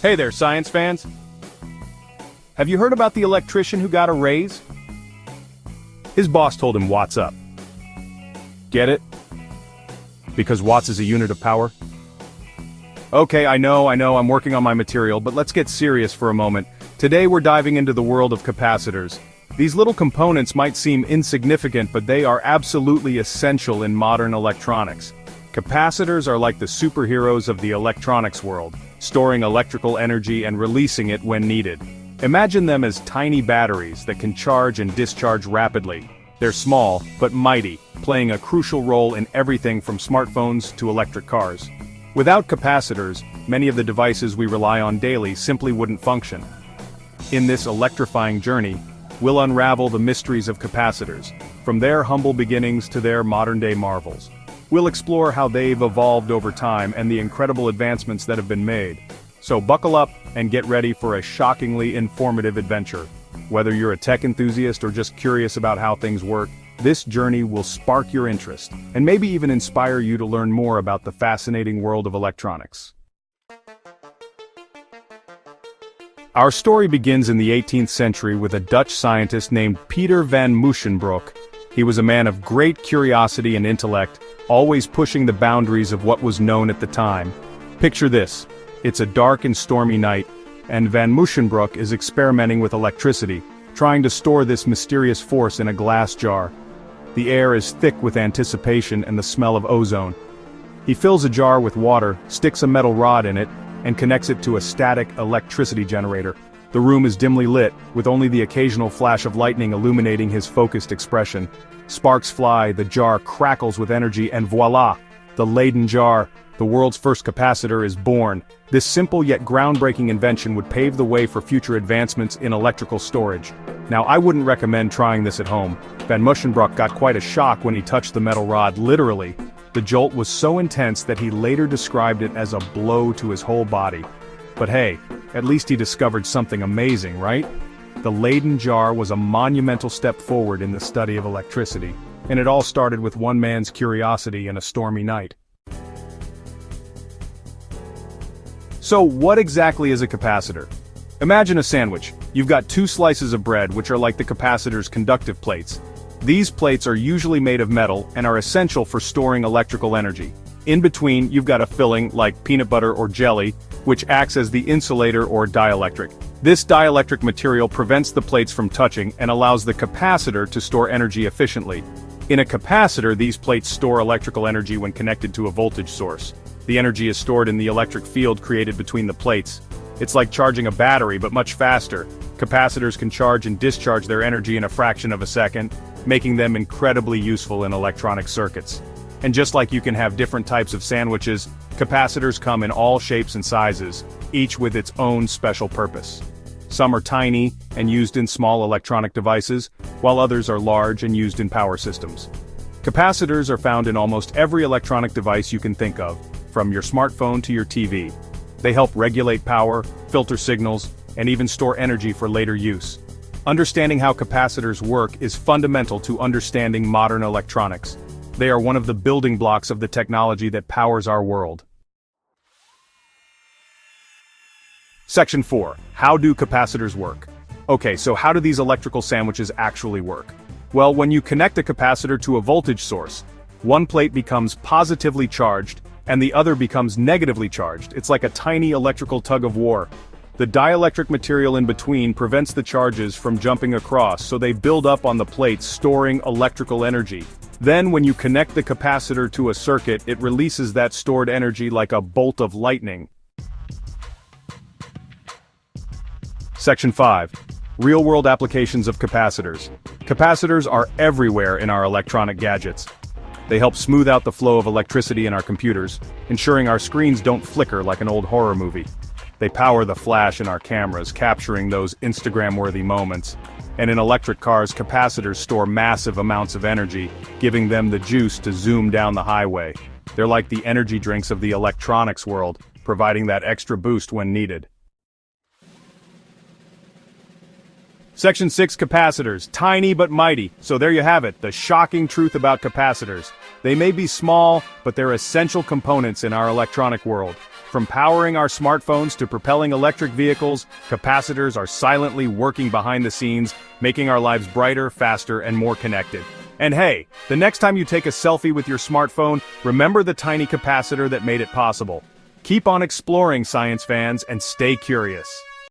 Hey there, science fans! Have you heard about the electrician who got a raise? His boss told him watts up. Get it? Because watts is a unit of power? Okay, I know, I'm working on my material, but let's get serious for a moment. Today we're diving into the world of capacitors. These little components might seem insignificant, but they are absolutely essential in modern electronics. Capacitors are like the superheroes of the electronics world, storing electrical energy and releasing it when needed. Imagine them as tiny batteries that can charge and discharge rapidly. They're small, but mighty, playing a crucial role in everything from smartphones to electric cars. Without capacitors, many of the devices we rely on daily simply wouldn't function. In this electrifying journey, we'll unravel the mysteries of capacitors, from their humble beginnings to their modern-day marvels. We'll explore how they've evolved over time and the incredible advancements that have been made. So buckle up and get ready for a shockingly informative adventure. Whether you're a tech enthusiast or just curious about how things work, this journey will spark your interest, and maybe even inspire you to learn more about the fascinating world of electronics. Our story begins in the 18th century with a Dutch scientist named Peter van Musschenbroek. He was a man of great curiosity and intellect, always pushing the boundaries of what was known at the time. Picture this. It's a dark and stormy night, and Van Musschenbroek is experimenting with electricity, trying to store this mysterious force in a glass jar. The air is thick with anticipation and the smell of ozone. He fills a jar with water, sticks a metal rod in it, and connects it to a static electricity generator. The room is dimly lit, with only the occasional flash of lightning illuminating his focused expression. Sparks fly, the jar crackles with energy, and voila! The Leyden jar, the world's first capacitor, is born. This simple yet groundbreaking invention would pave the way for future advancements in electrical storage. Now, I wouldn't recommend trying this at home. Van Musschenbroek got quite a shock when he touched the metal rod, literally. The jolt was so intense that he later described it as a blow to his whole body. But hey, at least he discovered something amazing, right? The Leyden jar was a monumental step forward in the study of electricity, and it all started with one man's curiosity and a stormy night. So what exactly is a capacitor? Imagine a sandwich. You've got two slices of bread which are like the capacitor's conductive plates. These plates are usually made of metal and are essential for storing electrical energy. In between, you've got a filling like peanut butter or jelly, which acts as the insulator or dielectric. This dielectric material prevents the plates from touching and allows the capacitor to store energy efficiently. In a capacitor, these plates store electrical energy when connected to a voltage source. The energy is stored in the electric field created between the plates. It's like charging a battery, but much faster. Capacitors can charge and discharge their energy in a fraction of a second, making them incredibly useful in electronic circuits. And just like you can have different types of sandwiches, capacitors come in all shapes and sizes, each with its own special purpose. Some are tiny and used in small electronic devices, while others are large and used in power systems. Capacitors are found in almost every electronic device you can think of, from your smartphone to your TV. They help regulate power, filter signals, and even store energy for later use. Understanding how capacitors work is fundamental to understanding modern electronics. They are one of the building blocks of the technology that powers our world. Section 4. How do capacitors work? Okay, so how do these electrical sandwiches actually work? Well, when you connect a capacitor to a voltage source, one plate becomes positively charged, and the other becomes negatively charged. It's like a tiny electrical tug-of-war. The dielectric material in between prevents the charges from jumping across, so they build up on the plates, storing electrical energy. Then when you connect the capacitor to a circuit, it releases that stored energy like a bolt of lightning. Section 5. Real-world applications of capacitors. Capacitors are everywhere in our electronic gadgets. They help smooth out the flow of electricity in our computers, ensuring our screens don't flicker like an old horror movie. They power the flash in our cameras, capturing those Instagram-worthy moments. And in electric cars, capacitors store massive amounts of energy, giving them the juice to zoom down the highway. They're like the energy drinks of the electronics world, providing that extra boost when needed. Section 6. Capacitors. Tiny but mighty. So there you have it, the shocking truth about capacitors. They may be small, but they're essential components in our electronic world. From powering our smartphones to propelling electric vehicles, capacitors are silently working behind the scenes, making our lives brighter, faster, and more connected. And hey, the next time you take a selfie with your smartphone, remember the tiny capacitor that made it possible. Keep on exploring, science fans, and stay curious.